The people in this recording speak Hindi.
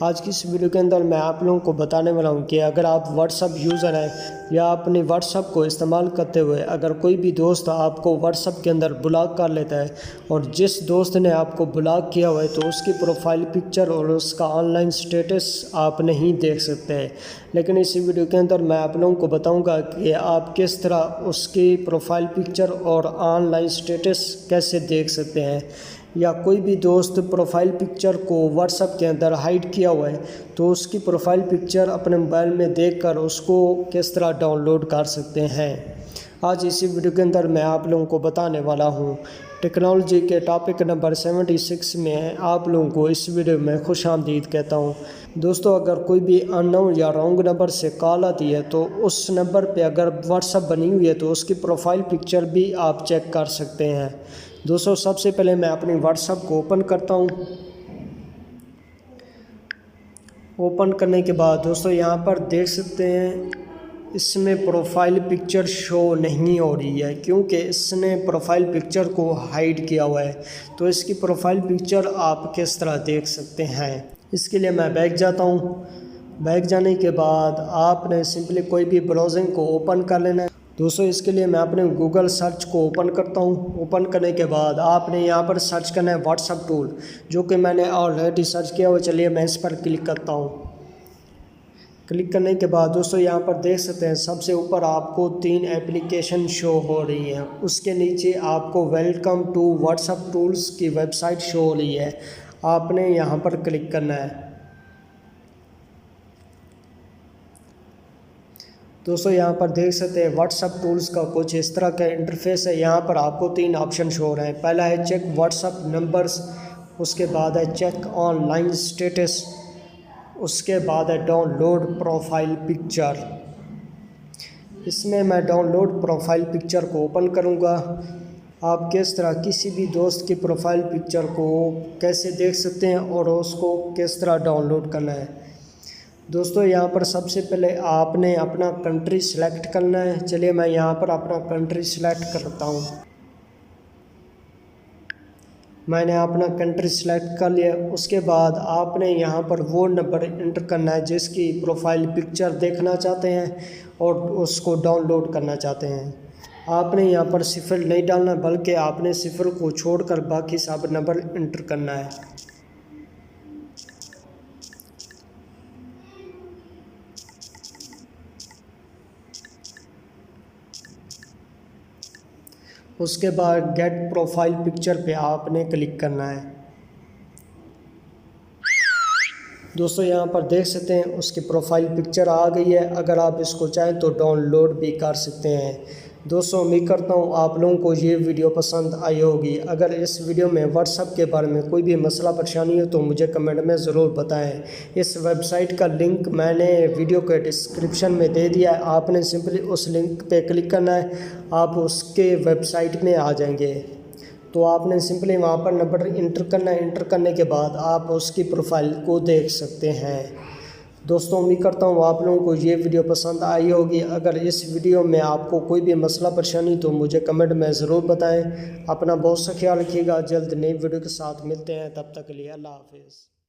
आज की इस वीडियो के अंदर मैं आप लोगों को बताने वाला हूं कि अगर आप व्हाट्सअप यूज़र हैं या अपने व्हाट्सअप को इस्तेमाल करते हुए अगर कोई भी दोस्त आपको व्हाट्सअप के अंदर ब्लॉक कर लेता है और जिस दोस्त ने आपको ब्लॉक किया हुआ है तो उसकी प्रोफाइल पिक्चर और उसका ऑनलाइन स्टेटस आप नहीं देख सकते हैं। लेकिन इस वीडियो के अंदर मैं आप लोगों को बताऊंगा कि आप किस तरह उसकी प्रोफाइल पिक्चर और ऑनलाइन स्टेटस कैसे देख सकते हैं। या कोई भी दोस्त प्रोफाइल पिक्चर को व्हाट्सएप के अंदर हाइड किया हुआ है तो उसकी प्रोफाइल पिक्चर अपने मोबाइल में देखकर उसको किस तरह डाउनलोड कर सकते हैं। आज इसी वीडियो के अंदर मैं आप लोगों को बताने वाला हूं। टेक्नोलॉजी के टॉपिक नंबर 76 में आप लोगों को इस वीडियो में खुशामदीद कहता हूं। दोस्तों, अगर कोई भी अननोन या रॉन्ग नंबर से कॉल आती है तो उस नंबर पे अगर व्हाट्सएप बनी हुई है तो उसकी प्रोफाइल पिक्चर भी आप चेक कर सकते हैं। दोस्तों, सबसे पहले मैं अपनी व्हाट्सएप को ओपन करता हूं। ओपन करने के बाद दोस्तों यहाँ पर देख सकते हैं इसमें प्रोफाइल पिक्चर शो नहीं हो रही है क्योंकि इसने प्रोफाइल पिक्चर को हाइड किया हुआ है। तो इसकी प्रोफाइल पिक्चर आप किस तरह देख सकते हैं, इसके लिए मैं बैक जाता हूँ। बैक जाने के बाद आपने सिंपली कोई भी ब्राउजिंग को ओपन कर लेना है। दोस्तों, इसके लिए मैं अपने गूगल सर्च को ओपन करता हूँ। ओपन करने के बाद आपने यहाँ पर सर्च करना है व्हाट्सएप टूल, जो कि मैंने ऑलरेडी सर्च किया हुआ। चलिए मैं इस पर क्लिक करता हूँ। क्लिक करने के बाद दोस्तों यहाँ पर देख सकते हैं सबसे ऊपर आपको 3 एप्लीकेशन शो हो रही हैं। उसके नीचे आपको वेलकम टू व्हाट्सएप टूल्स की वेबसाइट शो हो रही है। आपने यहाँ पर क्लिक करना है। दोस्तों, यहाँ पर देख सकते हैं व्हाट्सएप टूल्स का कुछ इस तरह का इंटरफेस है। यहाँ पर आपको 3 ऑप्शन शो हो रहे हैं। पहला है चेक व्हाट्सएप नंबर्स, उसके बाद है चेक ऑनलाइन स्टेटस, उसके बाद है डाउनलोड प्रोफाइल पिक्चर। इसमें मैं डाउनलोड प्रोफाइल पिक्चर को ओपन करूँगा। आप किस तरह किसी भी दोस्त की प्रोफाइल पिक्चर को कैसे देख सकते हैं और उसको किस तरह डाउनलोड करना है। दोस्तों, यहाँ पर सबसे पहले आपने अपना कंट्री सेलेक्ट करना है। चलिए मैं यहाँ पर अपना कंट्री सेलेक्ट करता हूँ। मैंने अपना कंट्री सेलेक्ट कर लिया। उसके बाद आपने यहाँ पर वो नंबर इंटर करना है जिसकी प्रोफाइल पिक्चर देखना चाहते हैं और उसको डाउनलोड करना चाहते हैं। आपने यहाँ पर 0 नहीं डालना बल्कि आपने 0 को छोड़कर बाकी सब नंबर इंटर करना है। उसके बाद गेट प्रोफाइल पिक्चर पे आपने क्लिक करना है। दोस्तों, यहाँ पर देख सकते हैं उसकी प्रोफाइल पिक्चर आ गई है। अगर आप इसको चाहें तो डाउनलोड भी कर सकते हैं। दोस्तों, उम्मीद करता हूँ आप लोगों को ये वीडियो पसंद आई होगी। अगर इस वीडियो में व्हाट्सएप के बारे में कोई भी मसला परेशानी हो तो मुझे कमेंट में ज़रूर बताएं। इस वेबसाइट का लिंक मैंने वीडियो के डिस्क्रिप्शन में दे दिया है। आपने सिंपली उस लिंक पे क्लिक करना है, आप उसके वेबसाइट में आ जाएंगे। तो आपने सिंपली वहाँ पर नंबर इंटर करना है। इंटर करने के बाद आप उसकी प्रोफाइल को देख सकते हैं। दोस्तों, उम्मीद करता हूँ आप लोगों को ये वीडियो पसंद आई होगी। अगर इस वीडियो में आपको कोई भी मसला परेशानी तो मुझे कमेंट में ज़रूर बताएं। अपना बहुत सा ख्याल रखिएगा। जल्द नई वीडियो के साथ मिलते हैं, तब तक के लिए अल्लाह हाफिज़।